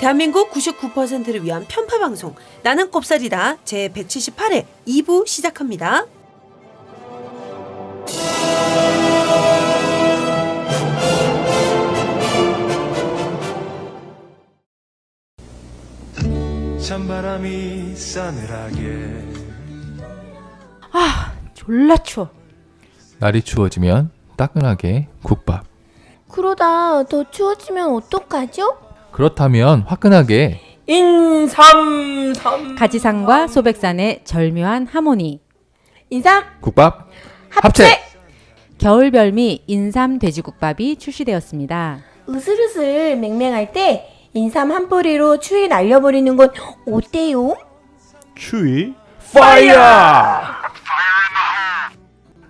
대한민국 99%를 위한 편파방송 나는 꼽살이다 제 178회 2부 시작합니다. 찬바람이 싸늘하게 졸라 추워. 날이 추워지면 따끈하게 국밥. 그러다 더 추워지면 어떡하죠? 그렇다면 화끈하게 인삼삼. 가지산과 소백산의 절묘한 하모니. 인삼 국밥 합체! 겨울 별미 인삼 돼지국밥이 출시되었습니다. 으슬으슬 맹맹할 때 인삼 한 뿌리로 추위 날려버리는 건 어때요? 추위 파이어!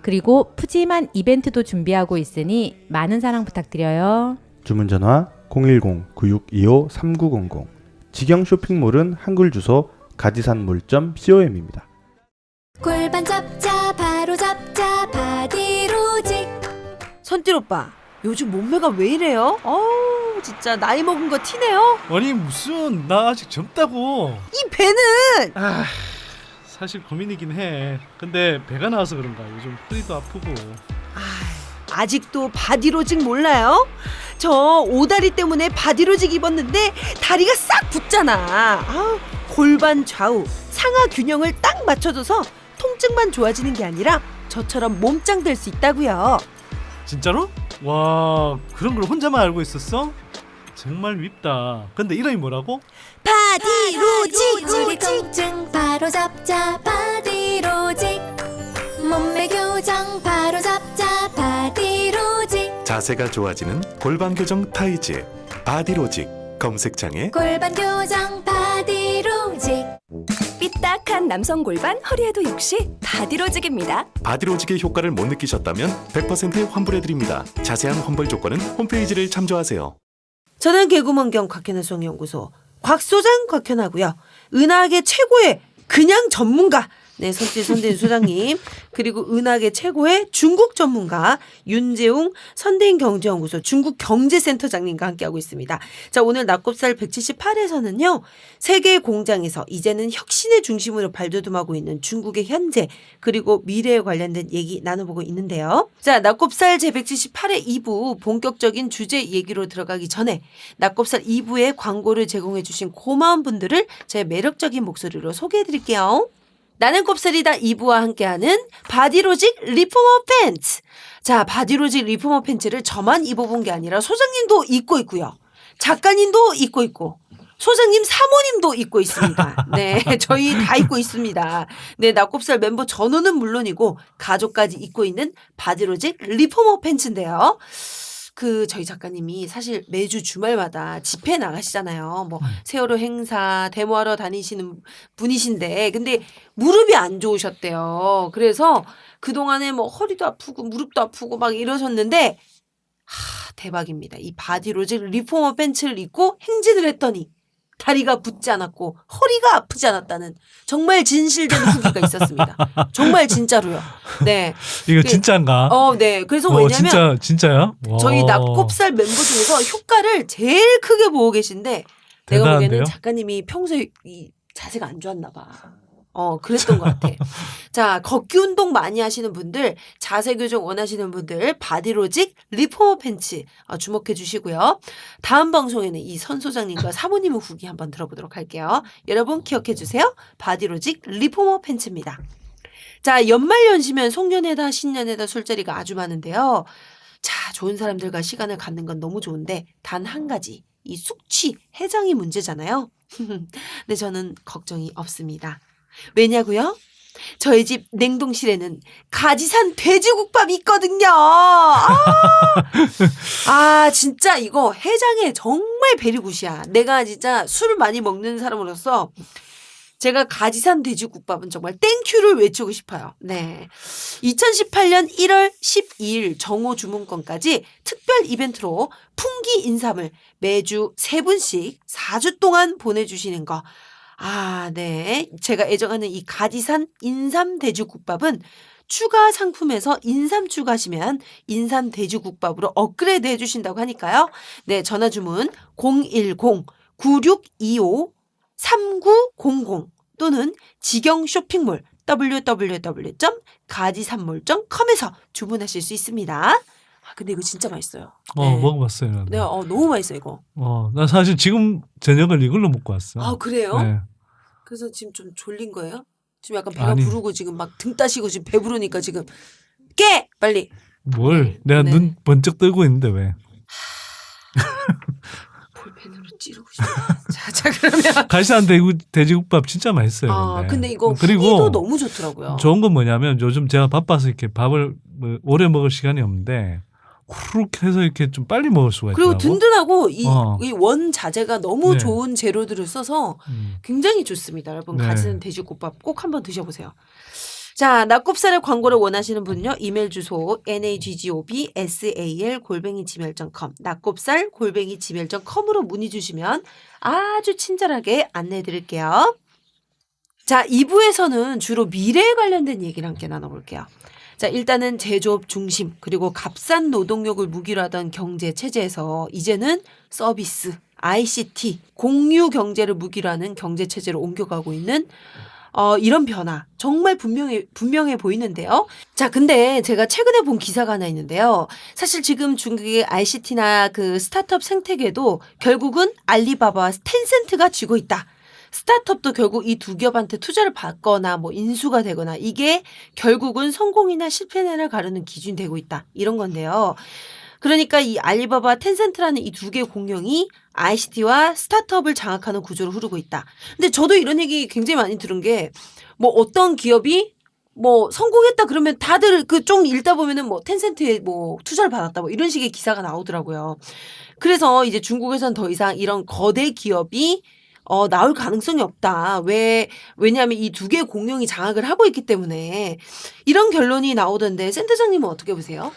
그리고 푸짐한 이벤트도 준비하고 있으니 많은 사랑 부탁드려요. 주문 전화 010-9625-3900 직영 쇼핑몰은 한글 주소 가지산몰.com입니다. 골반 잡자 바로 잡자 바디로직. 선띠 오빠 요즘 몸매가 왜 이래요? 진짜 나이 먹은 거 티네요. 아니 무슨 나 아직 젊다고. 이 배는 사실 고민이긴 해. 근데 배가 나와서 그런가 요즘 허리도 아프고. 아직도 바디로직 몰라요? 저 오다리 때문에 바디로직 입었는데 다리가 싹 붙잖아. 골반 좌우 상하 균형을 딱 맞춰줘서 통증만 좋아지는 게 아니라 저처럼 몸짱 될 수 있다고요. 진짜로? 와 그런 걸 혼자만 알고 있었어? 정말 밉다. 근데 이름이 뭐라고? 바디로직. 우리 통증 바로 잡자 바디로직. 몸매 교정 바로 잡자 바디로직. 자세가 좋아지는 골반 교정 타이즈 바디로직. 검색창에 골반 교정 바디로직. 삐딱한 남성 골반 허리에도 역시 바디로직입니다. 바디로직의 효과를 못 느끼셨다면 100% 환불해드립니다. 자세한 환불 조건은 홈페이지를 참조하세요. 저는 개구먼경 곽현아송연구소 곽소장 곽현아고요. 은하계 최고의 그냥 전문가 선띠 선대인 소장님 그리고 은하계 최고의 중국 전문가 윤재웅 선대인 경제연구소 중국 경제센터장님과 함께하고 있습니다. 자, 오늘 낙곱살 178에서는요. 세계 공장에서 이제는 혁신의 중심으로 발돋움하고 있는 중국의 현재 그리고 미래에 관련된 얘기 나눠보고 있는데요. 자, 낙곱살 제178회 2부 본격적인 주제 얘기로 들어가기 전에 낙곱살 2부에 광고를 제공해 주신 고마운 분들을 제 매력적인 목소리로 소개해 드릴게요. 나는 곱살이다 2부와 함께하는 바디로직 리포머 팬츠. 자, 바디로직 리포머 팬츠를 저만 입어본 게 아니라 소장님도 입고 있고요. 작가님도 입고 있고 소장님 사모님도 입고 있습니다. 네, 저희 다 입고 있습니다. 네, 낙곱살 멤버 전우는 물론이고 가족까지 입고 있는 바디로직 리포머 팬츠인데요. 저희 작가님이 사실 매주 주말마다 집회 나가시잖아요. 세월호 행사 데모하러 다니시는 분이신데 근데 무릎이 안 좋으셨대요. 그래서 그동안에 허리도 아프고 무릎도 아프고 막 이러셨는데 대박입니다. 이 바디로직 리포머 팬츠를 입고 행진을 했더니 다리가 붓지 않았고 허리가 아프지 않았다는 정말 진실된 후기가 있었습니다. 정말 진짜로요. 네. 이거 진짜인가? 네. 그래서 왜냐면 진짜야? 저희 낙곱살 멤버 중에서 효과를 제일 크게 보고 계신데 내가 대단한데요? 보기에는 작가님이 평소에 이 자세가 안 좋았나 봐. 그랬던 것 같아. 자, 걷기 운동 많이 하시는 분들, 자세 교정 원하시는 분들, 바디로직 리포머 팬츠 주목해 주시고요. 다음 방송에는 이 선 소장님과 사모님의 후기 한번 들어보도록 할게요. 여러분 기억해 주세요. 바디로직 리포머 팬츠입니다. 자, 연말연시면 송년회다 신년회다 술자리가 아주 많은데요. 자, 좋은 사람들과 시간을 갖는 건 너무 좋은데 단 한 가지, 이 숙취, 해장이 문제잖아요. 근데 저는 걱정이 없습니다. 왜냐고요? 저희 집 냉동실에는 가지산 돼지국밥이 있거든요. 진짜 이거 해장에 정말 베리굿이야. 내가 진짜 술을 많이 먹는 사람으로서 제가 가지산 돼지국밥은 정말 땡큐를 외치고 싶어요. 네. 2018년 1월 12일 정오 주문권까지 특별 이벤트로 풍기 인삼을 매주 3분씩 4주 동안 보내주시는 거. 네. 제가 애정하는 이 가지산 인삼 돼지국밥은 추가 상품에서 인삼 추가하시면 인삼 돼지국밥으로 업그레이드 해주신다고 하니까요. 네, 전화 주문 010-9625-3900 또는 직영 쇼핑몰 www.가지산몰.com에서 주문하실 수 있습니다. 아, 근데 이거 진짜 맛있어요. 네. 먹어봤어요. 나도. 네, 너무 맛있어요 이거. 나 사실 지금 저녁을 이걸로 먹고 왔어. 아, 그래요? 네. 그래서 지금 좀 졸린 거예요? 지금 약간 배가 아니. 부르고 지금 막 등 따시고 지금 배부르니까 지금 깨! 빨리. 뭘? 내가 네. 눈 번쩍 뜨고 있는데 왜? 볼펜으로 찌르고 싶어. 자 그러면 갈산 돼지국밥 진짜 맛있어요. 근데. 근데 이거 그리고 후기도 너무 좋더라고요. 좋은 건 뭐냐면 요즘 제가 바빠서 이렇게 밥을 오래 먹을 시간이 없는데 후룩 해서 이렇게 좀 빨리 먹을 수가 그리고 있더라고. 든든하고 이 원 자재가 너무 네. 좋은 재료들을 써서 굉장히 좋습니다. 여러분 네. 가지는 돼지국밥 꼭 한번 드셔보세요. 자, 낙곱살의 광고를 원하시는 분요. 이메일 주소 naggopsal@gmail.com 낙곱살@gmail.com으로 문의 주시면 아주 친절하게 안내해 드릴게요. 자, 2부에서는 주로 미래에 관련된 얘기를 함께 나눠볼게요. 자, 일단은 제조업 중심 그리고 값싼 노동력을 무기로 하던 경제 체제에서 이제는 서비스, ICT, 공유 경제를 무기로 하는 경제 체제로 옮겨가고 있는 이런 변화 정말 분명해 보이는데요. 자, 근데 제가 최근에 본 기사가 하나 있는데요. 사실 지금 중국의 ICT나 그 스타트업 생태계도 결국은 알리바바와 텐센트가 쥐고 있다. 스타트업도 결국 이 두 기업한테 투자를 받거나 뭐 인수가 되거나 이게 결국은 성공이나 실패를 가르는 기준이 되고 있다. 이런 건데요. 그러니까 이 알리바바, 텐센트라는 이 두 개의 공룡이 ICT와 스타트업을 장악하는 구조로 흐르고 있다. 근데 저도 이런 얘기 굉장히 많이 들은 게 뭐 어떤 기업이 뭐 성공했다 그러면 다들 그 좀 읽다 보면은 뭐 텐센트에 뭐 투자를 받았다 뭐 이런 식의 기사가 나오더라고요. 그래서 이제 중국에선 더 이상 이런 거대 기업이 나올 가능성이 없다. 왜냐하면 이 두 개의 공룡이 장악을 하고 있기 때문에 이런 결론이 나오던데 센터장님은 어떻게 보세요?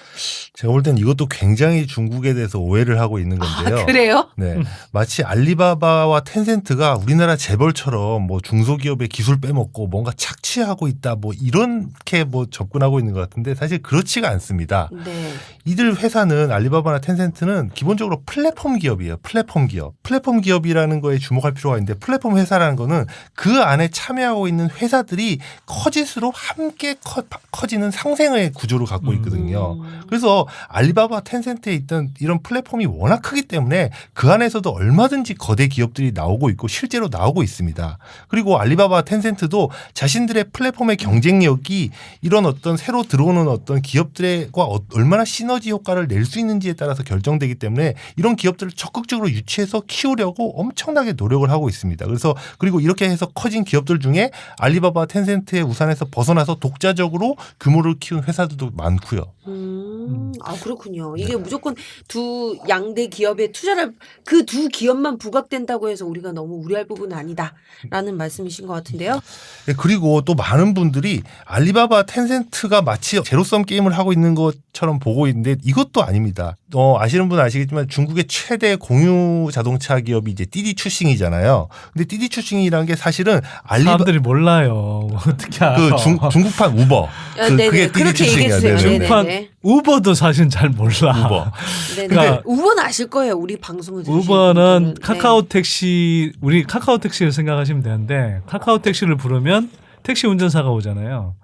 제가 볼 땐 이것도 굉장히 중국에 대해서 오해를 하고 있는 건데요. 아, 그래요? 네, 마치 알리바바와 텐센트가 우리나라 재벌처럼 뭐 중소기업의 기술 빼먹고 뭔가 착취하고 있다 뭐 이렇게 뭐 접근하고 있는 것 같은데 사실 그렇지가 않습니다. 네. 이들 회사는 알리바바나 텐센트는 기본적으로 플랫폼 기업이에요. 플랫폼 기업. 플랫폼 기업이라는 거에 주목할 필요가 있는데 플랫폼 회사라는 거는 그 안에 참여하고 있는 회사들이 커질수록 함께 커지는 상생의 구조를 갖고 있거든요. 그래서 알리바바, 텐센트에 있던 이런 플랫폼이 워낙 크기 때문에 그 안에서도 얼마든지 거대 기업들이 나오고 있고 실제로 나오고 있습니다. 그리고 알리바바, 텐센트도 자신들의 플랫폼의 경쟁력이 이런 어떤 새로 들어오는 어떤 기업들과 얼마나 시너지 효과를 낼 수 있는지에 따라서 결정되기 때문에 이런 기업들을 적극적으로 유치해서 키우려고 엄청나게 노력을 하고 있습니다. 그리고 이렇게 해서 커진 기업들 중에 알리바바, 텐센트의 우산에서 벗어나서 독자적으로 규모를 키운 회사들도 많고요. 아, 그렇군요. 이게 무조건 두 양대 기업의 투자를 그 두 기업만 부각된다고 해서 우리가 너무 우려할 부분은 아니다라는 말씀이신 것 같은데요. 네, 그리고 또 많은 분들이 알리바바, 텐센트가 마치 제로섬 게임을 하고 있는 것처럼 보고 있는데 이것도 아닙니다. 아시는 분은 아시겠지만 중국의 최대 공유 자동차 기업이 이제 띠디추싱이잖아요. 근데 띠디추싱이라는 게 사실은 사람들이 몰라요. 어떻게 알아? 그 중국판 우버. 그게 띠디추싱이야. 중국판 우버도 사실 잘 몰라. 우버. 네네. 그러니까 우버는 아실 거예요. 우리 방송을 들으시는 우버는 분들은. 카카오 택시 우리 카카오 택시를 생각하시면 되는데 카카오 택시를 부르면 택시 운전사가 오잖아요.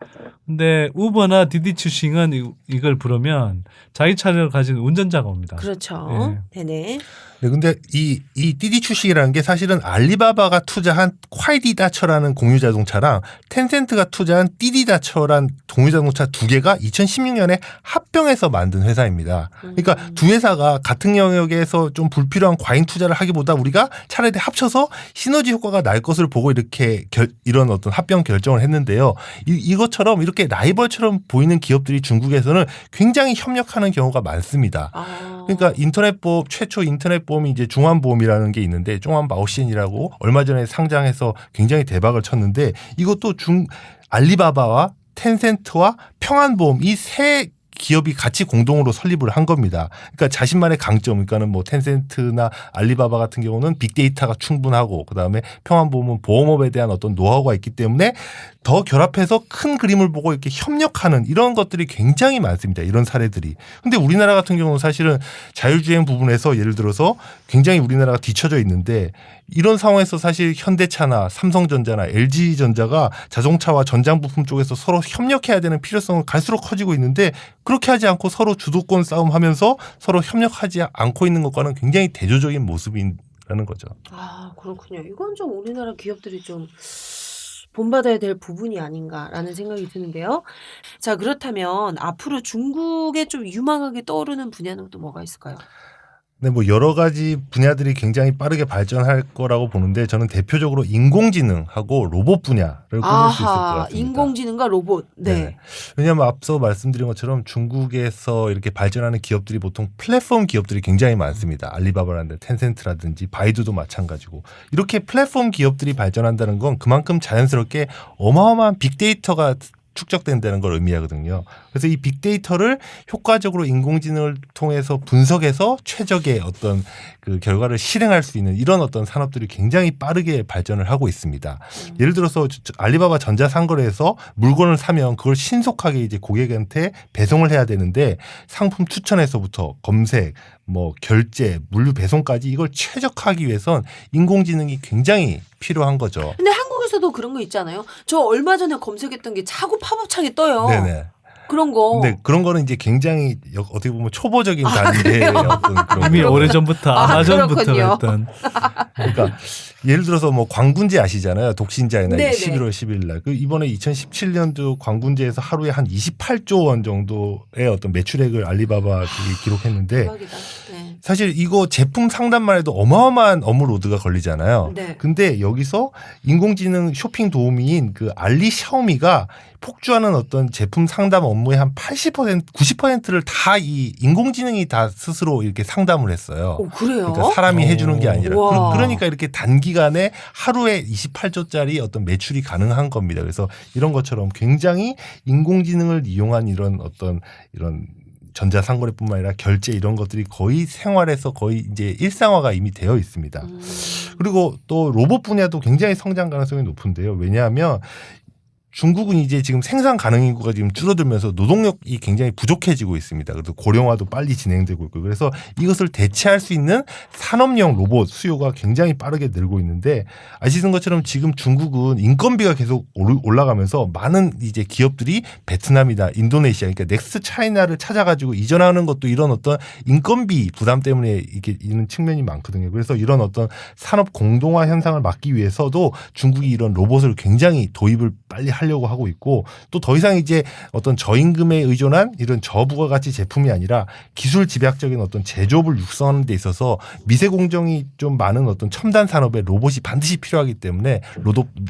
근데 우버나 디디추싱은 이걸 부르면 자기 차를 가진 운전자가 옵니다. 그렇죠. 네. 네네. 네, 근데 이 띠디추싱이라는 게 사실은 알리바바가 투자한 콰이디다처라는 공유 자동차랑 텐센트가 투자한 띠디다처란 공유 자동차 두 개가 2016년에 합병해서 만든 회사입니다. 그러니까 두 회사가 같은 영역에서 좀 불필요한 과잉 투자를 하기보다 우리가 차라리 합쳐서 시너지 효과가 날 것을 보고 이렇게 이런 어떤 합병 결정을 했는데요. 이것처럼 이렇게 라이벌처럼 보이는 기업들이 중국에서는 굉장히 협력하는 경우가 많습니다. 그러니까 인터넷보험 최초 인터넷보험이 이제 중환보험이라는 게 있는데 중환바오신이라고 얼마 전에 상장해서 굉장히 대박을 쳤는데 이것도 알리바바와 텐센트와 평안보험 이 세 기업이 같이 공동으로 설립을 한 겁니다. 그러니까 자신만의 강점, 그러니까는 뭐 텐센트나 알리바바 같은 경우는 빅데이터가 충분하고 그다음에 평안보험은 보험업에 대한 어떤 노하우가 있기 때문에 더 결합해서 큰 그림을 보고 이렇게 협력하는 이런 것들이 굉장히 많습니다. 이런 사례들이. 근데 우리나라 같은 경우는 사실은 자율주행 부분에서 예를 들어서 굉장히 우리나라가 뒤처져 있는데 이런 상황에서 사실 현대차나 삼성전자나 LG전자가 자동차와 전장 부품 쪽에서 서로 협력해야 되는 필요성은 갈수록 커지고 있는데 그렇게 하지 않고 서로 주도권 싸움하면서 서로 협력하지 않고 있는 것과는 굉장히 대조적인 모습이라는 거죠. 아, 그렇군요. 이건 좀 우리나라 기업들이 좀 본받아야 될 부분이 아닌가라는 생각이 드는데요. 자, 그렇다면 앞으로 중국에 좀 유망하게 떠오르는 분야는 또 뭐가 있을까요? 네, 뭐 여러 가지 분야들이 굉장히 빠르게 발전할 거라고 보는데 저는 대표적으로 인공지능하고 로봇 분야를 꼽을 수 있을 것 같습니다. 인공지능과 로봇. 네. 왜냐하면 앞서 말씀드린 것처럼 중국에서 이렇게 발전하는 기업들이 보통 플랫폼 기업들이 굉장히 많습니다. 알리바바라든지 텐센트라든지 바이두도 마찬가지고 이렇게 플랫폼 기업들이 발전한다는 건 그만큼 자연스럽게 어마어마한 빅데이터가 축적된다는 걸 의미하거든요. 그래서 이 빅데이터를 효과적으로 인공지능을 통해서 분석해서 최적의 어떤 그 결과를 실행할 수 있는 이런 어떤 산업들이 굉장히 빠르게 발전을 하고 있습니다. 예를 들어서 알리바바 전자상거래에서 물건을 사면 그걸 신속하게 이제 고객한테 배송을 해야 되는데 상품 추천에서부터 검색, 뭐 결제, 물류 배송까지 이걸 최적화하기 위해선 인공지능이 굉장히 필요한 거죠. 근데 한국에서도 그런 거 있잖아요. 저 얼마 전에 검색했던 게 자꾸 팝업창에 떠요. 네네. 그런 거. 근데 그런 거는 이제 굉장히 어떻게 보면 초보적인 단계의 어떤 그런 이미 오래전부터 아마존부터 그렇군요. 했던. 그러니까 예를 들어서 뭐 광군제 아시잖아요. 독신자이나 네네. 11월 10일 날. 그 이번에 2017년도 광군제에서 하루에 한 28조 원 정도의 어떤 매출액을 알리바바 기록했는데 대박이다. 네. 사실 이거 제품 상담만 해도 어마어마한 업로드가 걸리잖아요. 네. 근데 여기서 인공지능 쇼핑 도우미인 그 알리 샤오미가 폭주하는 어떤 제품 상담 업무의 한 80%, 90%를 다 이 인공지능이 다 스스로 이렇게 상담을 했어요. 오, 그래요? 그러니까 사람이 해주는 게 아니라. 우와. 그러니까 이렇게 단기간에 하루에 28조짜리 어떤 매출이 가능한 겁니다. 그래서 이런 것처럼 굉장히 인공지능을 이용한 이런 어떤 이런 전자상거래뿐만 아니라 결제 이런 것들이 거의 생활에서 거의 이제 일상화가 이미 되어 있습니다. 그리고 또 로봇 분야도 굉장히 성장 가능성이 높은데요. 왜냐하면 중국은 이제 지금 생산 가능 인구가 지금 줄어들면서 노동력이 굉장히 부족해지고 있습니다. 그래서 고령화도 빨리 진행되고 있고 그래서 이것을 대체할 수 있는 산업용 로봇 수요가 굉장히 빠르게 늘고 있는데 아시는 것처럼 지금 중국은 인건비가 계속 올라가면서 많은 이제 기업들이 베트남이나 인도네시아 그러니까 넥스트 차이나를 찾아가지고 이전하는 것도 이런 어떤 인건비 부담 때문에 이렇게 있는 측면이 많거든요. 그래서 이런 어떤 산업 공동화 현상을 막기 위해서도 중국이 이런 로봇을 굉장히 도입을 빨리 하려고 하고 있고 또 더 이상 이제 어떤 저임금에 의존한 이런 저부가가치 제품이 아니라 기술 집약적인 어떤 제조업을 육성하는 데 있어서 미세 공정이 좀 많은 어떤 첨단 산업에 로봇이 반드시 필요하기 때문에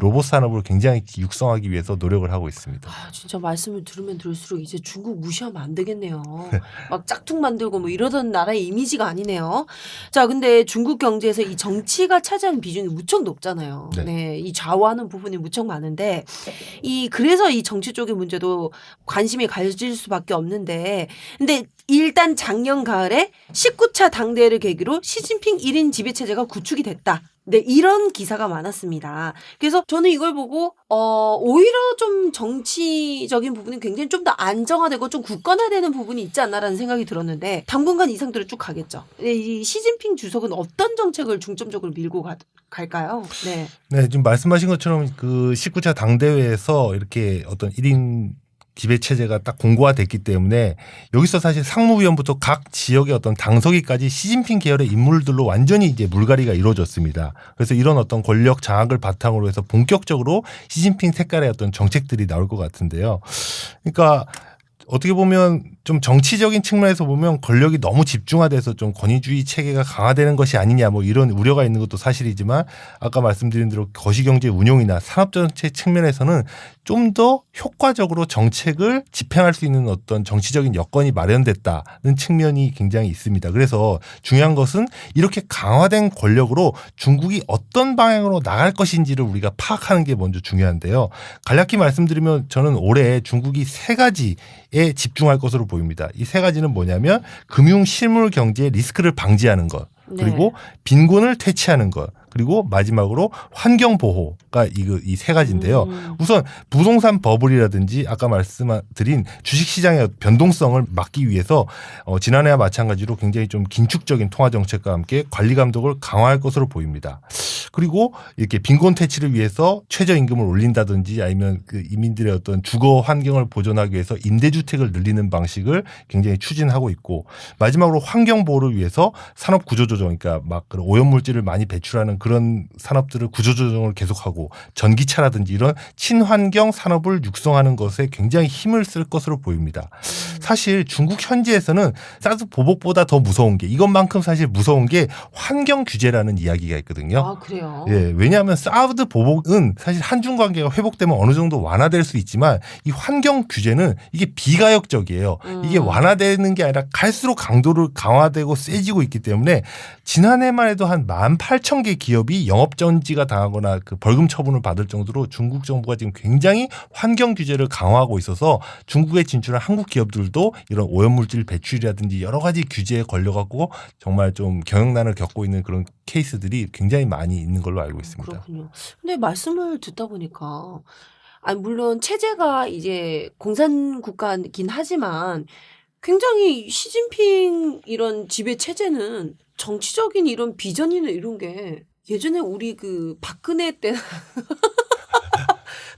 로봇 산업을 굉장히 육성하기 위해서 노력을 하고 있습니다. 아, 진짜 말씀을 들으면 들을수록 이제 중국 무시하면 안 되겠네요. 막 짝퉁 만들고 뭐 이러던 나라의 이미지가 아니네요. 자, 근데 중국 경제에서 이 정치가 차지하는 비중이 무척 높잖아요. 네. 네, 이 좌우하는 부분이 무척 많은데 그래서 이 정치 쪽의 문제도 관심이 가질 수밖에 없는데 근데 일단 작년 가을에 19차 당대회를 계기로 시진핑 1인 지배체제가 구축이 됐다. 네, 이런 기사가 많았습니다. 그래서 저는 이걸 보고 오히려 좀 정치적인 부분이 굉장히 좀 더 안정화되고 좀 굳건화되는 부분이 있지 않나라는 생각이 들었는데 당분간 이 상태로 쭉 가겠죠. 이 시진핑 주석은 어떤 정책을 중점적으로 밀고 갈까요? 네. 네, 지금 말씀하신 것처럼 그 19차 당대회에서 이렇게 어떤 1인 지배체제가 딱 공고화됐기 때문에 여기서 사실 상무위원부터 각 지역의 어떤 당서기까지 시진핑 계열의 인물들로 완전히 이제 물갈이가 이루어졌습니다. 그래서 이런 어떤 권력 장악을 바탕으로 해서 본격적으로 시진핑 색깔의 어떤 정책들이 나올 것 같은데요. 그러니까 어떻게 보면 좀 정치적인 측면에서 보면 권력이 너무 집중화돼서 좀 권위주의 체계가 강화되는 것이 아니냐 뭐 이런 우려가 있는 것도 사실이지만 아까 말씀드린 대로 거시경제 운용이나 산업정책 측면에서는 좀 더 효과적으로 정책을 집행할 수 있는 어떤 정치적인 여건이 마련됐다는 측면이 굉장히 있습니다. 그래서 중요한 것은 이렇게 강화된 권력으로 중국이 어떤 방향으로 나갈 것인지를 우리가 파악하는 게 먼저 중요한데요. 간략히 말씀드리면 저는 올해 중국이 세 가지의 집중할 것으로 보입니다. 이 세 가지는 뭐냐면 금융 실물 경제의 리스크를 방지하는 것, 그리고 빈곤을 퇴치하는 것, 그리고 마지막으로 환경 보호가 이 세 가지인데요. 우선 부동산 버블이라든지 아까 말씀드린 주식시장의 변동성을 막기 위해서 지난해와 마찬가지로 굉장히 좀 긴축적인 통화 정책과 함께 관리 감독을 강화할 것으로 보입니다. 그리고 이렇게 빈곤 퇴치를 위해서 최저임금을 올린다든지 아니면 그 이민들의 어떤 주거 환경을 보존하기 위해서 임대주택을 늘리는 방식을 굉장히 추진하고 있고, 마지막으로 환경 보호를 위해서 산업 구조조정, 그러니까 막 그런 오염물질을 많이 배출하는 그런 산업들을 구조조정을 계속하고 전기차라든지 이런 친환경 산업을 육성하는 것에 굉장히 힘을 쓸 것으로 보입니다. 사실 중국 현지에서는 사드 보복보다 더 무서운 게, 이것만큼 사실 무서운 게 환경 규제라는 이야기가 있거든요. 아, 그래요? 예, 왜냐하면 사드 보복은 사실 한중 관계가 회복되면 어느 정도 완화될 수 있지만 이 환경 규제는 이게 비가역적이에요. 이게 완화되는 게 아니라 갈수록 강도를 강화되고 세지고 있기 때문에 지난해만 해도 한 18,000개 기업이 영업정지가 당하거나 그 벌금 처분을 받을 정도로 중국 정부가 지금 굉장히 환경 규제를 강화하고 있어서 중국에 진출한 한국 기업들도 이런 오염물질 배출이라든지 여러 가지 규제에 걸려갖고 정말 좀 경영난을 겪고 있는 그런 케이스들이 굉장히 많이 있는 걸로 알고 있습니다. 그렇군요. 근데 말씀을 듣다 보니까 물론 체제가 이제 공산 국가긴 하지만 굉장히 시진핑 이런 지배 체제는 정치적인 이런 비전이나 이런 게 예전에 우리 그 박근혜 때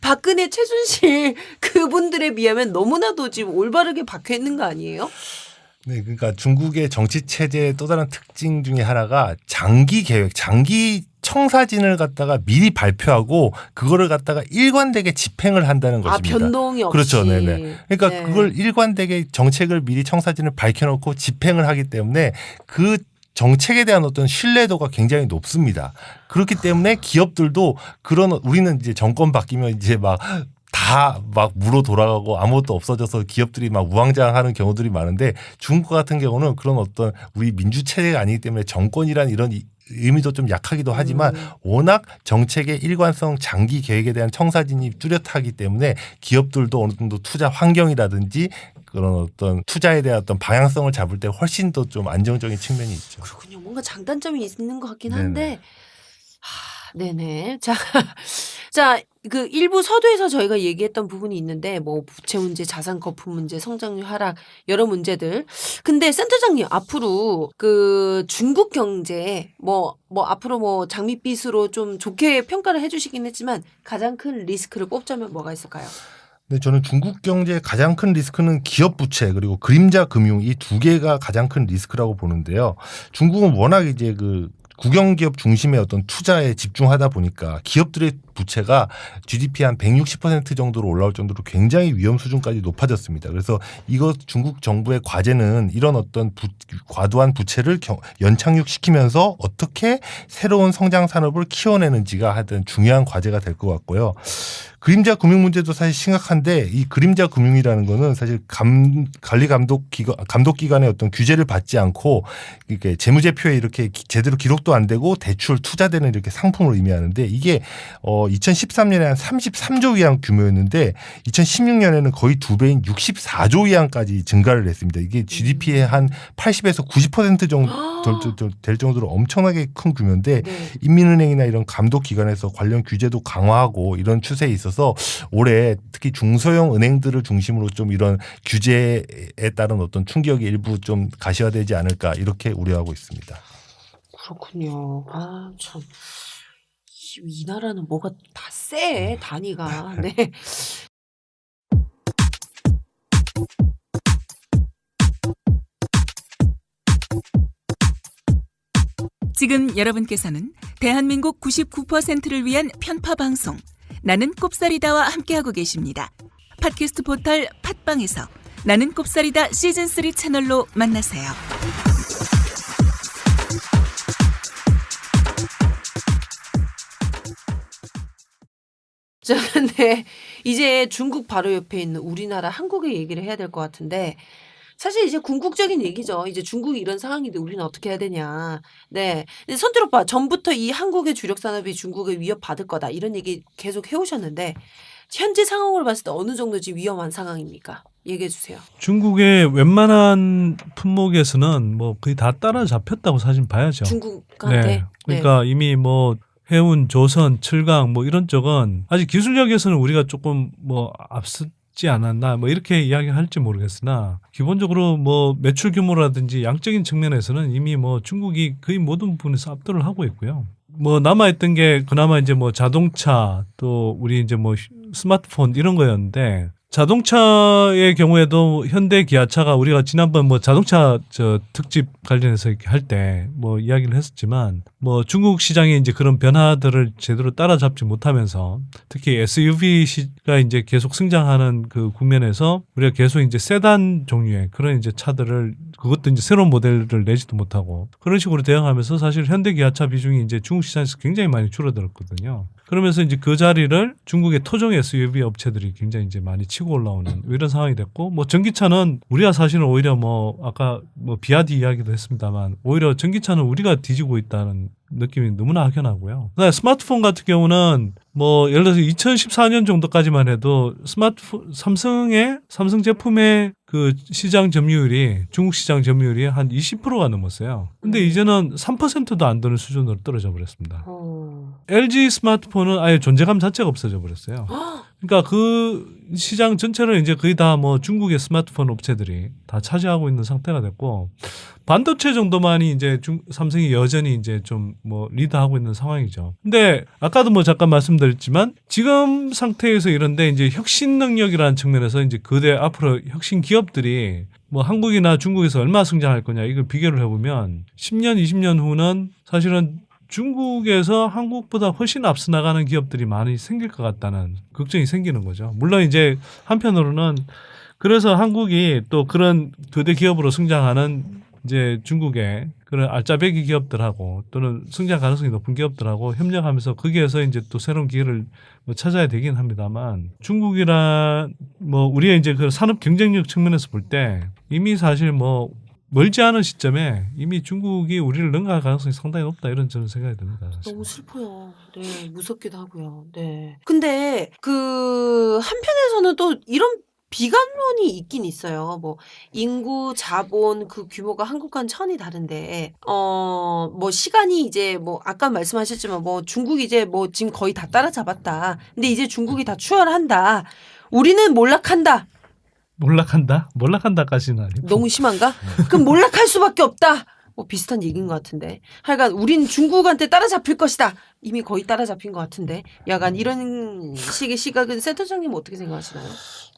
박근혜 최순실 그분들에 비하면 너무나도 지금 올바르게 박혀 있는 거 아니에요? 네, 그러니까 중국의 정치 체제의 또 다른 특징 중에 하나가 장기 계획, 장기 청사진을 갖다가 미리 발표하고 그거를 갖다가 일관되게 집행을 한다는 것입니다. 변동이 없이. 그렇죠, 네네. 그러니까 네. 그걸 일관되게 정책을 미리 청사진을 밝혀놓고 집행을 하기 때문에 그 정책에 대한 어떤 신뢰도가 굉장히 높습니다. 그렇기 때문에 기업들도 우리는 이제 정권 바뀌면 이제 막 물어 돌아가고 아무것도 없어져서 기업들이 막 우왕좌왕하는 경우들이 많은데 중국 같은 경우는 그런 어떤 우리 민주 체제가 아니기 때문에 정권이란 이런 의미도 좀 약하기도 하지만 워낙 정책의 일관성, 장기 계획에 대한 청사진이 뚜렷하기 때문에 기업들도 어느 정도 투자 환경이라든지 그런 어떤 투자에 대한 어떤 방향성을 잡을 때 훨씬 더 좀 안정적인 측면이 있죠. 그렇군요. 뭔가 장단점이 있는 것 같긴 한데. 네네. 자, 그 일부 서두에서 저희가 얘기했던 부분이 있는데 뭐 부채 문제, 자산 거품 문제, 성장률 하락 여러 문제들. 근데 센터장님 앞으로 그 중국 경제 뭐 앞으로 뭐 장밋빛으로 좀 좋게 평가를 해주시긴 했지만 가장 큰 리스크를 꼽자면 뭐가 있을까요? 네, 저는 중국 경제의 가장 큰 리스크는 기업 부채 그리고 그림자 금융 이 두 개가 가장 큰 리스크라고 보는데요. 중국은 워낙 이제 그 국영기업 중심의 어떤 투자에 집중하다 보니까 기업들의 부채가 GDP 한 160% 정도로 올라올 정도로 굉장히 위험 수준까지 높아졌습니다. 그래서 이것 중국 정부의 과제는 이런 어떤 과도한 부채를 연착륙시키면서 어떻게 새로운 성장 산업을 키워내는지가 하여튼 중요한 과제가 될 것 같고요. 그림자 금융 문제도 사실 심각한데 이 그림자 금융이라는 거는 사실 관리 감독 기관의 어떤 규제를 받지 않고 이렇게 재무제표에 이렇게 제대로 기록도 안 되고 대출 투자되는 이렇게 상품을 의미하는데 이게 2013년에 한 33조 위안 규모였는데 2016년에는 거의 2배인 64조 위안까지 증가를 했습니다. 이게 GDP의 한 80에서 90% 정도 될 정도로 엄청나게 큰 규모인데 인민은행이나 이런 감독 기관에서 관련 규제도 강화하고 이런 추세에 있어서 올해 특히 중소형 은행들을 중심으로 좀 이런 규제에 따른 어떤 충격이 일부 좀 가시화되지 않을까 이렇게 우려하고 있습니다. 그렇군요. 아, 참. 이 나라는 뭐가 다 세, 단위가. 네. 지금 여러분께서는 대한민국 99%를 위한 편파 방송 나는 꼽사리다와 함께하고 계십니다. 팟캐스트 포털 팟빵에서 나는 꼽사리다 시즌3 채널로 만나세요. 자, 근데 이제 중국 바로 옆에 있는 우리나라 한국의 얘기를 해야 될 것 같은데 사실 이제 궁극적인 얘기죠. 이제 중국이 이런 상황인데 우리는 어떻게 해야 되냐. 네. 근데 선택 오빠 전부터 이 한국의 주력 산업이 중국에 위협받을 거다. 이런 얘기 계속 해오셨는데 현재 상황으로 봤을 때 어느 정도 지금 위험한 상황입니까? 얘기해 주세요. 중국의 웬만한 품목에서는 뭐 거의 다 따라잡혔다고 사실 봐야죠. 중국한테. 네. 그러니까 이미 뭐 해운, 조선, 철강 뭐 이런 쪽은 아직 기술력에서는 우리가 조금 뭐 앞서지 않았나 뭐 이렇게 이야기할지 모르겠으나 기본적으로 뭐 매출 규모라든지 양적인 측면에서는 이미 뭐 중국이 거의 모든 부분에서 압도를 하고 있고요. 뭐 남아있던 게 그나마 이제 뭐 자동차 또 우리 이제 뭐 스마트폰 이런 거였는데 자동차의 경우에도 현대 기아차가 우리가 지난번 뭐 자동차 특집 관련해서 이렇게 할 때 뭐 이야기를 했었지만 뭐 중국 시장의 이제 그런 변화들을 제대로 따라잡지 못하면서 특히 SUV가 이제 계속 성장하는 그 국면에서 우리가 계속 이제 세단 종류의 그런 이제 차들을 그것도 이제 새로운 모델을 내지도 못하고 그런 식으로 대응하면서 사실 현대 기아차 비중이 이제 중국 시장에서 굉장히 많이 줄어들었거든요. 그러면서 이제 그 자리를 중국의 토종 SUV 업체들이 굉장히 이제 많이 치고 올라오는 이런 상황이 됐고 뭐 전기차는 우리가 사실은 오히려 뭐 아까 뭐 비아디 이야기도 했습니다만 오히려 전기차는 우리가 뒤지고 있다는 느낌이 너무나 확연하고요. 그다음에 스마트폰 같은 경우는 뭐 예를 들어서 2014년 정도까지만 해도 삼성 제품의 그 시장 점유율이 중국 시장 점유율이 한 20%가 넘었어요. 근데 이제는 3%도 안 되는 수준으로 떨어져 버렸습니다. LG 스마트폰은 아예 존재감 자체가 없어져 버렸어요. 그러니까 그 시장 전체를 이제 거의 다 뭐 중국의 스마트폰 업체들이 다 차지하고 있는 상태가 됐고 반도체 정도만이 이제 삼성이 여전히 이제 좀 뭐 리드하고 있는 상황이죠. 근데 아까도 뭐 잠깐 말씀드렸지만 지금 상태에서 이런데 이제 혁신 능력이라는 측면에서 이제 그대 앞으로 혁신 기업들이 뭐 한국이나 중국에서 얼마나 성장할 거냐 이걸 비교를 해보면 10년, 20년 후는 사실은 중국에서 한국보다 훨씬 앞서 나가는 기업들이 많이 생길 것 같다는 걱정이 생기는 거죠. 물론 이제 한편으로는 그래서 한국이 또 그런 거대 기업으로 성장하는 이제 중국의 그런 알짜배기 기업들하고 또는 성장 가능성이 높은 기업들하고 협력하면서 거기에서 이제 또 새로운 기회를 뭐 찾아야 되긴 합니다만 중국이란 뭐 우리의 이제 그 산업 경쟁력 측면에서 볼 때 이미 사실 뭐 멀지 않은 시점에 이미 중국이 우리를 능가할 가능성이 상당히 높다 이런 저는 생각이 듭니다. 사실. 너무 슬퍼요. 네, 무섭기도 하고요. 네. 근데 그 한편에서는 또 이런 비관론이 있긴 있어요. 뭐 인구, 자본 그 규모가 한국과는 차원이 다른데 뭐 시간이 이제 뭐 아까 말씀하셨지만 뭐 중국이 이제 뭐 지금 거의 다 따라잡았다. 근데 이제 중국이 다 추월한다. 우리는 몰락한다. 몰락한다까지는 아니고. 너무 심한가? 그럼 몰락할 수밖에 없다. 뭐 비슷한 얘기인 것 같은데. 하여간 우린 중국한테 따라잡힐 것이다. 이미 거의 따라잡힌 것 같은데. 약간 이런 식의 시각은 센터장님 어떻게 생각하시나요?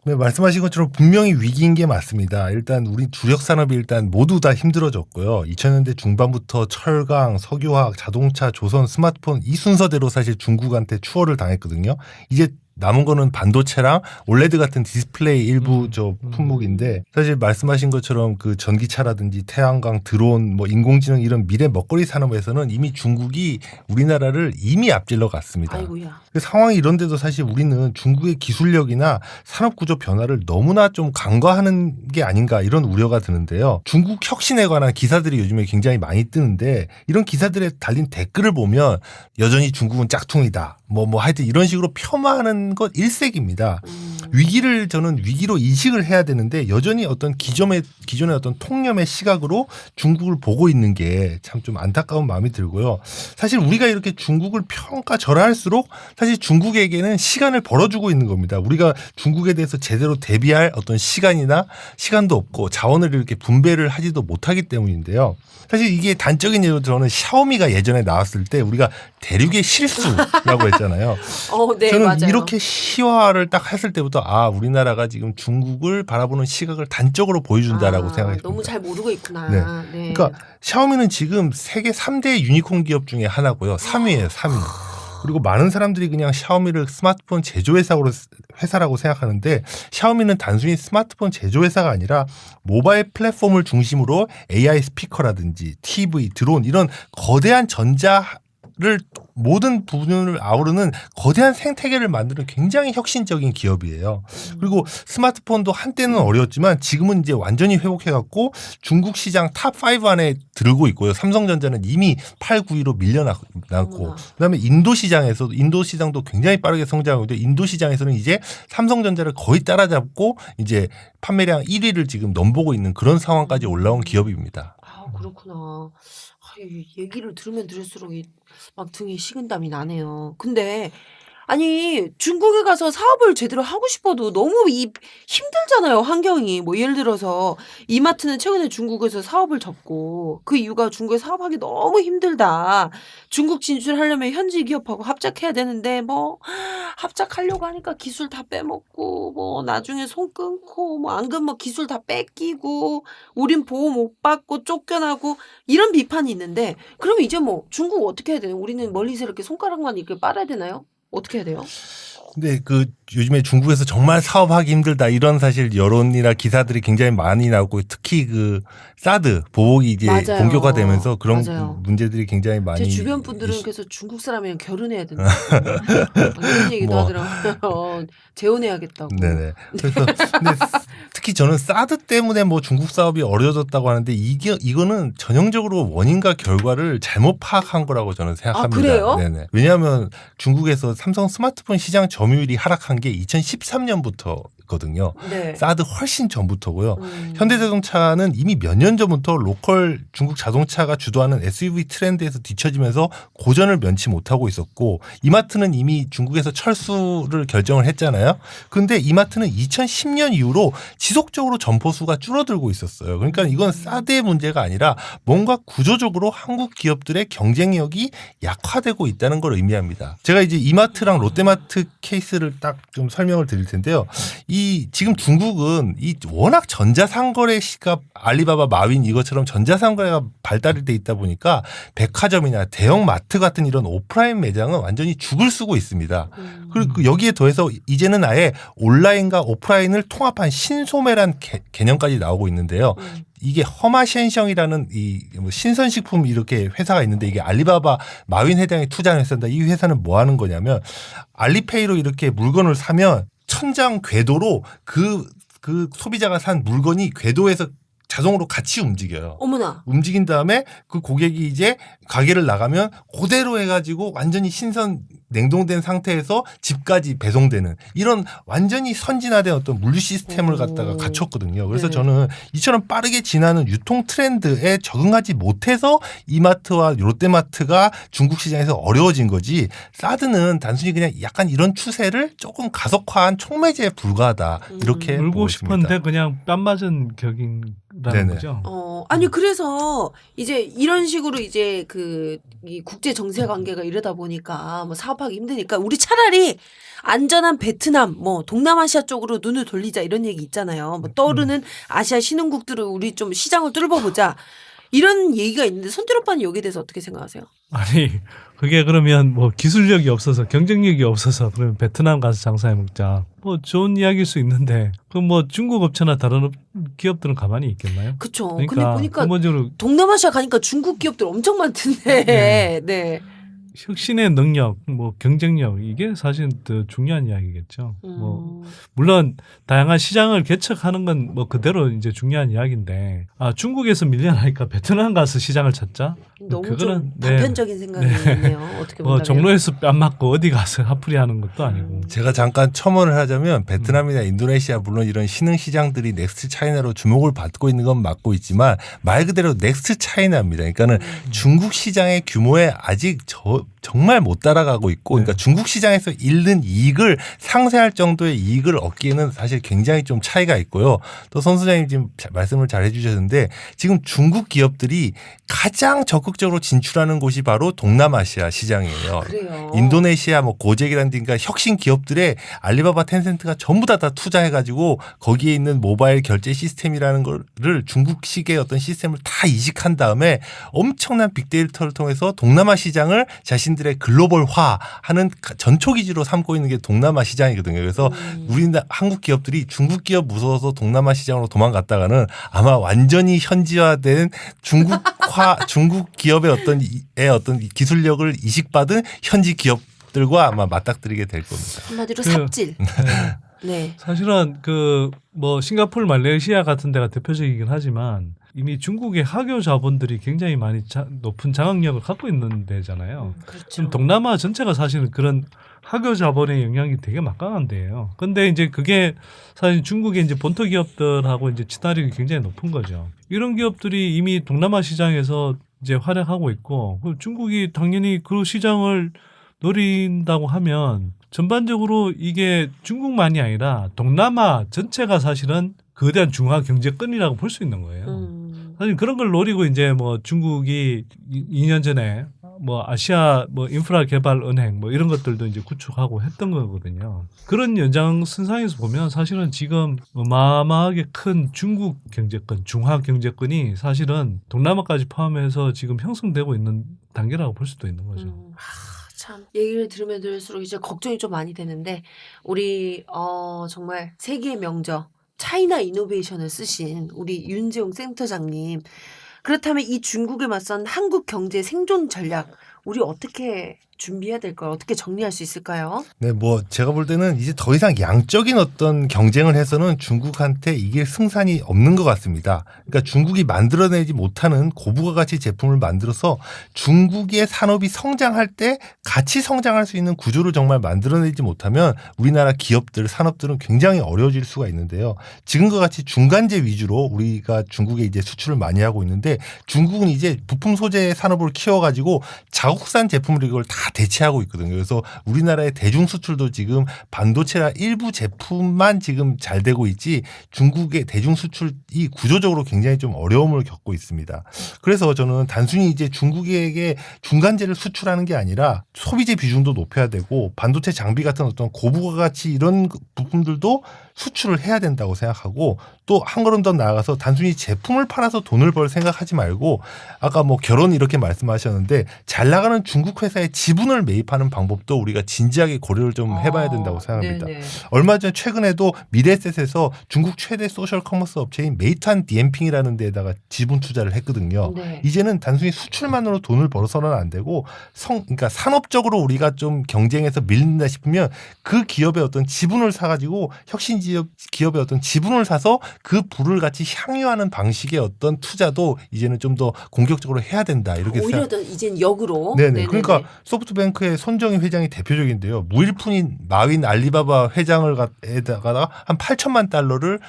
네, 말씀하신 것처럼 분명히 위기인 게 맞습니다. 일단 우리 주력 산업이 일단 모두 다 힘들어졌고요. 2000년대 중반부터 철강, 석유화학, 자동차, 조선, 스마트폰 이 순서대로 사실 중국한테 추월을 당했거든요. 이제 남은 거는 반도체랑 올레드 같은 디스플레이 일부 품목인데 사실 말씀하신 것처럼 그 전기차라든지 태양광, 드론, 뭐 인공지능 이런 미래 먹거리 산업에서는 이미 중국이 우리나라를 이미 앞질러 갔습니다. 아이고야. 그 상황이 이런데도 사실 우리는 중국의 기술력이나 산업 구조 변화를 너무나 좀 간과하는 게 아닌가 이런 우려가 드는데요. 중국 혁신에 관한 기사들이 요즘에 굉장히 많이 뜨는데 이런 기사들에 달린 댓글을 보면 여전히 중국은 짝퉁이다. 뭐 하여튼 이런 식으로 폄하하는 것 일색입니다. 위기를 저는 위기로 인식을 해야 되는데 여전히 어떤 기존의 어떤 통념의 시각으로 중국을 보고 있는 게 참 좀 안타까운 마음이 들고요. 사실 우리가 이렇게 중국을 평가절하할수록 사실 중국에게는 시간을 벌어주고 있는 겁니다. 우리가 중국에 대해서 제대로 대비할 어떤 시간도 없고 자원을 이렇게 분배를 하지도 못하기 때문인데요. 사실 이게 단적인 예로 저는 샤오미가 예전에 나왔을 때 우리가 대륙의 실수라고 했잖아요. 네, 저는 맞아요. 이렇게 시화를 딱 했을 때부터 우리나라가 지금 중국을 바라보는 시각을 단적으로 보여준다라고 생각했습니다. 너무 잘 모르고 있구나. 네. 그러니까 샤오미는 지금 세계 3대 유니콘 기업 중에 하나고요. 3위예요. 3위. 그리고 많은 사람들이 그냥 샤오미를 스마트폰 제조회사라고 생각하는데 샤오미는 단순히 스마트폰 제조회사가 아니라 모바일 플랫폼을 중심으로 AI 스피커라든지 TV, 드론 이런 거대한 전자를 모든 부분을 아우르는 거대한 생태계를 만드는 굉장히 혁신적인 기업이에요. 그리고 스마트폰도 한때는 어려웠지만 지금은 이제 완전히 회복해갖고 중국 시장 탑5 안에 들고 있고요. 삼성전자는 이미 8, 9위로 밀려났고 그다음에 인도 시장도 굉장히 빠르게 성장하고 있는데 인도 시장에서는 이제 삼성전자를 거의 따라잡고 이제 판매량 1위를 지금 넘보고 있는 그런 상황까지 올라온 기업입니다. 아, 그렇구나. 이 얘기를 들으면 들을수록 막 등에 식은땀이 나네요. 근데 아니 중국에 가서 사업을 제대로 하고 싶어도 너무 힘들잖아요. 환경이. 뭐 예를 들어서 이마트는 최근에 중국에서 사업을 접고 그 이유가 중국에 사업하기 너무 힘들다. 중국 진출하려면 현지 기업하고 합작해야 되는데 뭐 합작하려고 하니까 기술 다 빼먹고 뭐 나중에 손 끊고 뭐 안 그러면 기술 다 뺏기고 우린 보호 못 받고 쫓겨나고 이런 비판이 있는데 그러면 이제 뭐 중국 어떻게 해야 되나요? 우리는 멀리서 이렇게 손가락만 이렇게 빨아야 되나요? 어떻게 해야 돼요? 근데 그 요즘에 중국에서 정말 사업하기 힘들다 이런 사실 여론이나 기사들이 굉장히 많이 나오고 특히 그 사드 보복이 이제 맞아요. 본격화되면서 그런 맞아요. 문제들이 굉장히 많이 제 주변 분들은 그래서 중국 사람이랑 결혼해야 된다. 이런 얘기도 뭐. 하더라고요. 재혼해야겠다고. 네네. 그래서 근데 특히 저는 사드 때문에 뭐 중국 사업이 어려워졌다고 하는데 이거는 전형적으로 원인과 결과를 잘못 파악한 거라고 저는 생각합니다. 아, 그래요? 네네. 왜냐하면 중국에서 삼성 스마트폰 시장 점유율이 하락한 게 2013년부터거든요. 네. 사드 훨씬 전부터고요. 현대자동차는 이미 몇 년 전부터 로컬 중국 자동차가 주도하는 SUV 트렌드에서 뒤처지면서 고전을 면치 못하고 있었고 이마트는 이미 중국에서 철수를 결정을 했잖아요. 그런데 이마트는 2010년 이후로 지속적으로 점포 수가 줄어들고 있었어요. 그러니까 이건 사드의 문제가 아니라 뭔가 구조적으로 한국 기업들의 경쟁력이 약화되고 있다는 걸 의미합니다. 제가 이제 이마트랑 롯데마트 케이스를 딱 좀 설명을 드릴 텐데요. 지금 중국은 워낙 전자상거래 시가 알리바바, 마윈 이것처럼 전자상거래가 발달이 돼 있다 보니까 백화점이나 대형 마트 같은 이런 오프라인 매장은 완전히 죽을 쓰고 있습니다. 그리고 여기에 더해서 이제는 아예 온라인과 오프라인을 통합한 신소매란 개념까지 나오고 있는데요. 이게 허마셴성이라는 신선식품 이렇게 회사가 있는데 이게 알리바바 마윈 회장이 투자한 회사인데 이 회사는 뭐 하는 거냐면 알리페이로 이렇게 물건을 사면 천장 궤도로 그 소비자가 산 물건이 궤도에서 자동으로 같이 움직여요. 어머나. 움직인 다음에 그 고객이 이제 가게를 나가면 그대로 해가지고 완전히 신선 냉동된 상태에서 집까지 배송되는 이런 완전히 선진화된 어떤 물류 시스템을 갖다가 갖췄거든요. 그래서 네. 저는 이처럼 빠르게 지나는 유통 트렌드에 적응하지 못해서 이마트와 롯데마트가 중국 시장에서 어려워진 거지 사드는 단순히 그냥 약간 이런 추세를 조금 가속화한 촉매제에 불과하다. 이렇게 울고 보고 있습니다. 싶은데 그냥 뺨 맞은 격이라는 네네. 거죠. 아니 그래서 이제 이런 식으로 이제 이 국제 정세 관계가 이러다 보니까 뭐 사업하기 힘드니까 우리 차라리 안전한 베트남, 뭐 동남아시아 쪽으로 눈을 돌리자 이런 얘기 있잖아요. 뭐 떠오르는 아시아 신흥국들을 우리 좀 시장을 뚫어보자 이런 얘기가 있는데 손길 오빠는 여기에 대해서 어떻게 생각하세요? 아니 그게 그러면 뭐 기술력이 없어서 경쟁력이 없어서 그러면 베트남 가서 장사해 먹자. 뭐 좋은 이야기일 수 있는데 그 뭐 중국 업체나 다른 기업들은 가만히 있겠나요? 그렇죠. 그러니까 근데 보니까 근본적으로 동남아시아 가니까 중국 기업들 엄청 많던데. 네. 혁신의 능력, 뭐 경쟁력 이게 사실 더 중요한 이야기겠죠. 뭐 물론 다양한 시장을 개척하는 건 뭐 그대로 이제 중요한 이야기인데 중국에서 밀려나니까 베트남 가서 시장을 찾자. 너무 좀 단편적인 생각이네요. 어떻게 뭐 본다면. 종로에서 뺨 맞고 어디 가서 화풀이 하는 것도 아니고. 제가 잠깐 첨언을 하자면 베트남이나 인도네시아 물론 이런 신흥 시장들이 넥스트 차이나로 주목을 받고 있는 건 맞고 있지만 말 그대로 넥스트 차이나입니다. 그러니까는 중국 시장의 규모에 아직 정말 못 따라가고 있고 그러니까 중국 시장에서 잃는 이익을 상쇄할 정도의 이익을 얻기에는 사실 굉장히 좀 차이가 있고요. 또 선 소장님 지금 말씀을 잘 해주셨는데 지금 중국 기업들이 가장 적극적으로 진출하는 곳이 바로 동남아시아 시장이에요. 그래요. 인도네시아 뭐 고잭이라는 그러니까 혁신 기업들의 알리바바 텐센트가 전부 다 투자해가지고 거기에 있는 모바일 결제 시스템이라는 거를 중국식의 어떤 시스템을 다 이식한 다음에 엄청난 빅데이터를 통해서 동남아 시장을 자신의 자신들의 글로벌화하는 전초기지로 삼고 있는 게 동남아 시장이거든요. 그래서 우리나라 한국 기업들이 중국 기업 무서워서 동남아 시장으로 도망갔다가는 아마 완전히 현지화된 중국 기업의 어떤 기술력을 이식받은 현지 기업들과 아마 맞닥뜨리게 될 겁니다. 한마디로 삽질. 네. 사실은 그 뭐 싱가포르, 말레이시아 같은 데가 대표적이긴 하지만 이미 중국의 학교 자본들이 굉장히 많이 높은 장악력을 갖고 있는 데잖아요. 그렇죠. 지금 동남아 전체가 사실은 그런 학교 자본의 영향이 되게 막강한 데예요. 근데 이제 그게 사실 중국의 이제 본토 기업들하고 이제 친화력이 굉장히 높은 거죠. 이런 기업들이 이미 동남아 시장에서 이제 활약하고 있고 중국이 당연히 그 시장을 노린다고 하면 전반적으로 이게 중국만이 아니라 동남아 전체가 사실은 거대한 중화 경제권이라고 볼 수 있는 거예요. 사실 그런 걸 노리고 이제 뭐 중국이 2년 전에 뭐 아시아 뭐 인프라 개발 은행 뭐 이런 것들도 이제 구축하고 했던 거거든요. 그런 연장선상에서 보면 사실은 지금 어마어마하게 큰 중국 경제권, 중화 경제권이 사실은 동남아까지 포함해서 지금 형성되고 있는 단계라고 볼 수도 있는 거죠. 참 얘기를 들으면 들을수록 이제 걱정이 좀 많이 되는데 우리 정말 세계의 명저 차이나 이노베이션을 쓰신 우리 윤재용 센터장님, 그렇다면 이 중국에 맞선 한국 경제 생존 전략 우리 어떻게 준비해야 될까요? 어떻게 정리할 수 있을까요? 네, 뭐 제가 볼 때는 이제 더 이상 양적인 어떤 경쟁을 해서는 중국한테 이길 승산이 없는 것 같습니다. 그러니까 중국이 만들어내지 못하는 고부가 가치 제품을 만들어서 중국의 산업이 성장할 때 같이 성장할 수 있는 구조를 정말 만들어내지 못하면 우리나라 기업들, 산업들은 굉장히 어려워질 수가 있는데요. 지금과 같이 중간재 위주로 우리가 중국에 이제 수출을 많이 하고 있는데 중국은 이제 부품 소재 산업을 키워가지고 자국산 제품을 이걸 다 대체하고 있거든요. 그래서 우리나라의 대중 수출도 지금 반도체나 일부 제품만 지금 잘 되고 있지 중국의 대중 수출이 구조적으로 굉장히 좀 어려움을 겪고 있습니다. 그래서 저는 단순히 이제 중국에게 중간재를 수출하는 게 아니라 소비재 비중도 높여야 되고 반도체 장비 같은 어떤 고부가가치 이런 부품들도 수출을 해야 된다고 생각하고 또 한 걸음 더 나아가서 단순히 제품을 팔아서 돈을 벌 생각하지 말고 아까 뭐 결혼 이렇게 말씀하셨는데 잘 나가는 중국 회사의 지분을 매입하는 방법도 우리가 진지하게 고려를 좀 해봐야 된다고 생각합니다. 네네. 얼마 전 최근에도 미래셋에서 중국 최대 소셜 커머스 업체인 메이트한 디엠핑이라는 데에다가 지분 투자를 했거든요. 네. 이제는 단순히 수출만으로 돈을 벌어서는 안 되고 그러니까 산업적으로 우리가 좀 경쟁에서 밀린다 싶으면 그 기업의 어떤 지분을 사가지고 혁신 기업의 어떤 지분을 사서 그 부를 같이 향유하는 방식의 어떤 투자도 이제는 좀 더 공격적으로 해야 된다 이렇게 오히려 더 이젠 역으로. 네네. 그러니까 소프트뱅크의 손정희 회장이 대표적인데요. 무일푼인 마윈 알리바바 회장에다가 한 8천만 달러를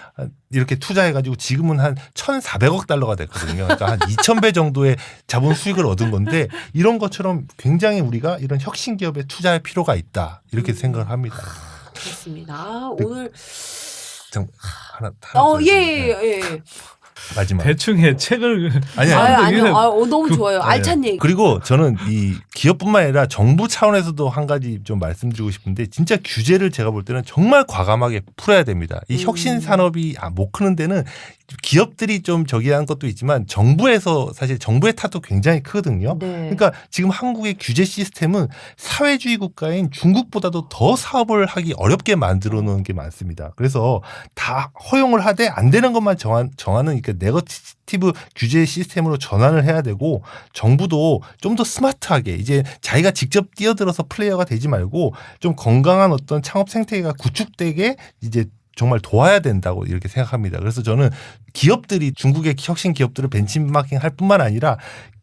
이렇게 투자해가지고 지금은 한 1,400억 달러가 됐거든요. 그러니까 한 2,000배 정도의 자본 수익을 얻은 건데 이런 것처럼 굉장히 우리가 이런 혁신 기업에 투자할 필요가 있다 이렇게 생각을 합니다. 그렇습니다. 오늘 하나 예. 마지막 대충의 책을 아니요. 너무 좋아요. 알찬 얘기. 그리고 저는 이 기업뿐만 아니라 정부 차원에서도 한 가지 좀 말씀드리고 싶은데 진짜 규제를 제가 볼 때는 정말 과감하게 풀어야 됩니다. 이 혁신 산업이 못 크는 데는 기업들이 좀 저기 하는 것도 있지만 정부에서 사실 정부의 탓도 굉장히 크거든요. 네. 그러니까 지금 한국의 규제 시스템은 사회주의 국가인 중국보다도 더 사업을 하기 어렵게 만들어 놓은 게 많습니다. 그래서 다 허용을 하되 안 되는 것만 정하는 그러니까 네거티브 규제 시스템으로 전환을 해야 되고 정부도 좀 더 스마트하게 이제 자기가 직접 뛰어들어서 플레이어가 되지 말고 좀 건강한 어떤 창업 생태계가 구축되게 이제 정말 도와야 된다고 이렇게 생각합니다. 그래서 저는 기업들이 중국의 혁신 기업들을 벤치마킹 할 뿐만 아니라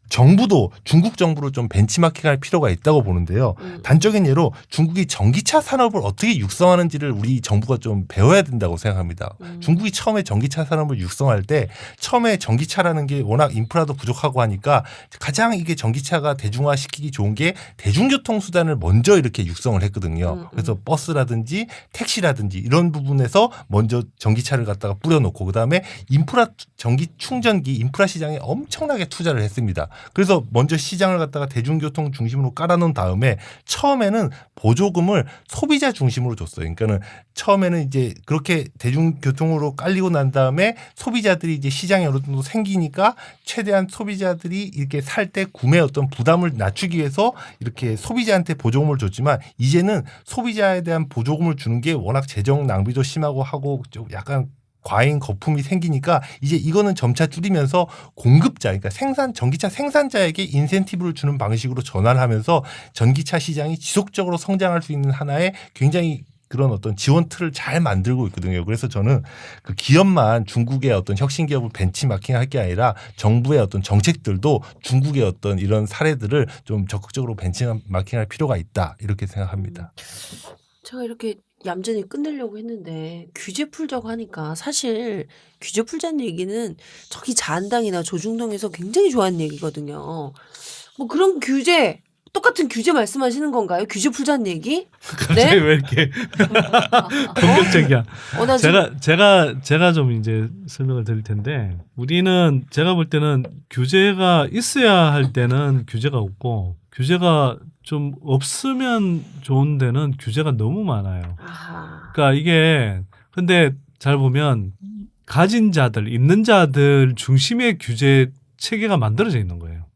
정부도 중국 정부로 좀 벤치마킹할 필요가 있다고 보는데요. 단적인 예로 중국이 전기차 산업을 어떻게 육성하는지를 우리 정부가 좀 배워야 된다고 생각합니다. 중국이 처음에 전기차 산업을 육성할 때 처음에 전기차라는 게 워낙 인프라도 부족하고 하니까 가장 이게 전기차가 대중화시키기 좋은 게 대중교통 수단을 먼저 이렇게 육성을 했거든요. 그래서 버스라든지 택시라든지 이런 부분에서 먼저 전기차를 갖다가 뿌려놓고 그다음에 인프라 전기 충전기 인프라 시장에 엄청나게 투자를 했습니다. 그래서 먼저 시장을 갖다가 대중교통 중심으로 깔아놓은 다음에 처음에는 보조금을 소비자 중심으로 줬어요. 그러니까는 처음에는 이제 그렇게 대중교통으로 깔리고 난 다음에 소비자들이 이제 시장에 어느 정도 생기니까 최대한 소비자들이 이렇게 살 때 구매 어떤 부담을 낮추기 위해서 이렇게 소비자한테 보조금을 줬지만 이제는 소비자에 대한 보조금을 주는 게 워낙 재정 낭비도 심하고 하고 좀 약간 과잉 거품이 생기니까 이제 이거는 점차 줄이면서 공급자, 그러니까 전기차 생산자에게 인센티브를 주는 방식으로 전환을 하면서 전기차 시장이 지속적으로 성장할 수 있는 하나의 굉장히 그런 어떤 지원 틀을 잘 만들고 있거든요. 그래서 저는 그 기업만 중국의 어떤 혁신 기업을 벤치마킹할 게 아니라 정부의 어떤 정책들도 중국의 어떤 이런 사례들을 좀 적극적으로 벤치마킹할 필요가 있다 이렇게 생각합니다. 제가 이렇게 얌전히 끝내려고 했는데 규제 풀자고 하니까 사실 규제 풀자는 얘기는 저기 자한당이나 조중동에서 굉장히 좋아하는 얘기거든요. 뭐 그런 규제 똑같은 규제 말씀하시는 건가요? 규제 풀자는 얘기? 갑자기 왜 이렇게 공격적이야? 나 지금 제가 좀 이제 설명을 드릴 텐데 우리는 제가 볼 때는 규제가 있어야 할 때는 규제가 없고 규제가 좀 없으면 좋은 데는 규제가 너무 많아요. 아하. 그러니까 이게 근데 잘 보면 가진 자들, 있는 자들 중심의 규제 체계가 만들어져 있는 거예요.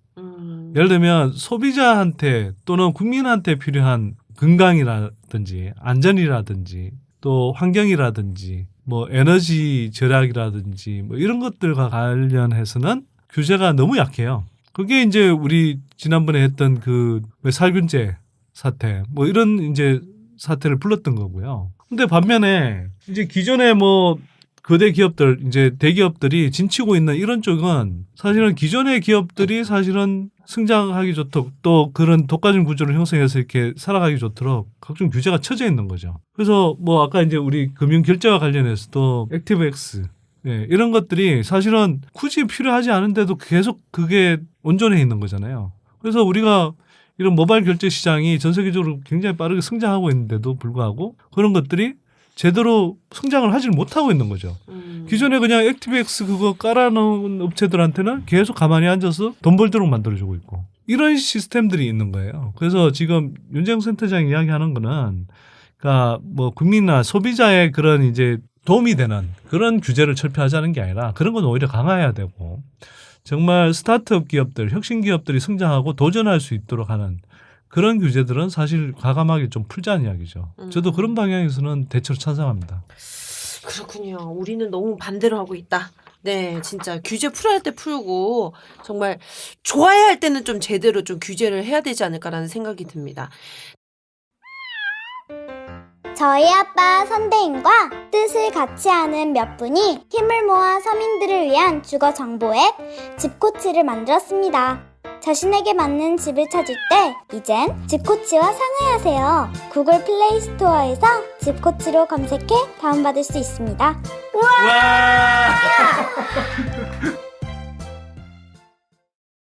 예를 들면 소비자한테 또는 국민한테 필요한 건강이라든지 안전이라든지 또 환경이라든지 뭐 에너지 절약이라든지 뭐 이런 것들과 관련해서는 규제가 너무 약해요. 그게 이제 우리 지난번에 했던 그 살균제 사태 뭐 이런 이제 사태를 불렀던 거고요. 근데 반면에 이제 기존에 뭐 거대 기업들 이제 대기업들이 진치고 있는 이런 쪽은 사실은 기존의 기업들이 사실은 성장하기 좋도록 또 그런 독과점 구조를 형성해서 이렇게 살아가기 좋도록 각종 규제가 쳐져 있는 거죠. 그래서 뭐 아까 이제 우리 금융결제와 관련해서도 액티브엑스 이런 것들이 사실은 굳이 필요하지 않은데도 계속 그게 온전해 있는 거잖아요. 그래서 우리가 이런 모바일 결제 시장이 전 세계적으로 굉장히 빠르게 성장하고 있는데도 불구하고 그런 것들이 제대로 성장을 하지 못하고 있는 거죠. 기존에 그냥 액티브엑스 그거 깔아놓은 업체들한테는 계속 가만히 앉아서 돈 벌도록 만들어주고 있고 이런 시스템들이 있는 거예요. 그래서 지금 윤재영 센터장이 이야기하는 거는 그러니까 뭐 국민이나 소비자의 그런 이제 도움이 되는 그런 규제를 철폐하자는 게 아니라 그런 건 오히려 강화해야 되고 정말 스타트업 기업들, 혁신 기업들이 성장하고 도전할 수 있도록 하는 그런 규제들은 사실 과감하게 좀 풀자는 이야기죠. 저도 그런 방향에서는 대체로 찬성합니다. 그렇군요. 우리는 너무 반대로 하고 있다. 네, 진짜 규제 풀어야 할 때 풀고 정말 좋아야 할 때는 좀 제대로 좀 규제를 해야 되지 않을까라는 생각이 듭니다. 저희 아빠 선대인과 뜻을 같이 하는 몇 분이 힘을 모아 서민들을 위한 주거 정보 앱 집코치를 만들었습니다. 자신에게 맞는 집을 찾을 때 이젠 집코치와 상의하세요. 구글 플레이 스토어에서 집코치로 검색해 다운받을 수 있습니다. 우와!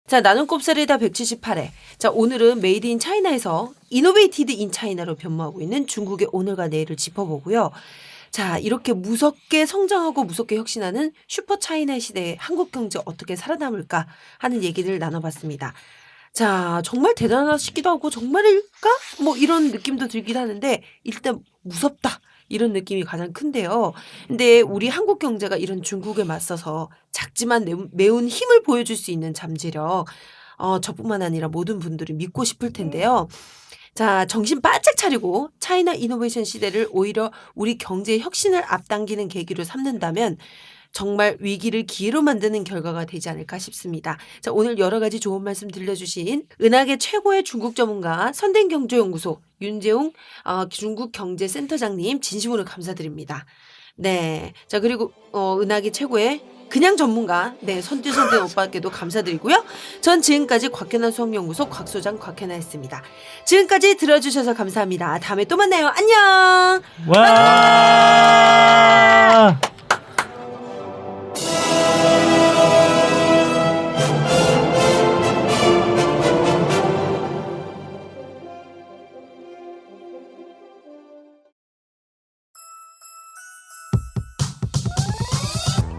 자, 나는 꼽사리다 178회. 자, 오늘은 메이드 인 차이나에서 이노베이티드 인 차이나로 변모하고 있는 중국의 오늘과 내일을 짚어보고요. 자, 이렇게 무섭게 성장하고 무섭게 혁신하는 슈퍼 차이나 시대에 한국 경제 어떻게 살아남을까 하는 얘기를 나눠봤습니다. 자, 정말 대단하시기도 하고 정말일까? 뭐 이런 느낌도 들기도 하는데 일단 무섭다. 이런 느낌이 가장 큰데요. 근데 우리 한국 경제가 이런 중국에 맞서서 작지만 매운 힘을 보여줄 수 있는 잠재력 저뿐만 아니라 모든 분들이 믿고 싶을 텐데요. 자, 정신 바짝 차리고 차이나 이노베이션 시대를 오히려 우리 경제의 혁신을 앞당기는 계기로 삼는다면 정말 위기를 기회로 만드는 결과가 되지 않을까 싶습니다. 자, 오늘 여러 가지 좋은 말씀 들려주신 은하계 최고의 중국 전문가 선den경제연구소 윤재웅 중국경제센터장님 진심으로 감사드립니다. 네, 자 그리고 은하계 최고의 그냥 전문가 선된 오빠께도 감사드리고요. 전 지금까지 곽현아 수학연구소 곽소장 곽현아였습니다. 지금까지 들어주셔서 감사합니다. 다음에 또 만나요. 안녕. 와.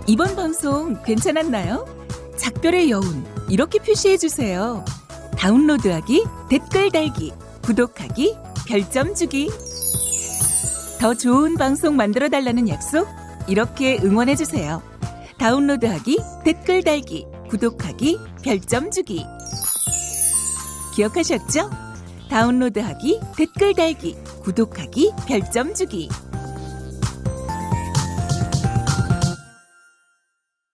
이번 방송 괜찮았나요? 작별의 여운 이렇게 표시해 주세요. 다운로드하기, 댓글 달기, 구독하기, 별점 주기. 더 좋은 방송 만들어 달라는 약속 이렇게 응원해 주세요. 다운로드하기, 댓글 달기, 구독하기, 별점 주기. 기억하셨죠? 다운로드하기, 댓글 달기, 구독하기, 별점 주기.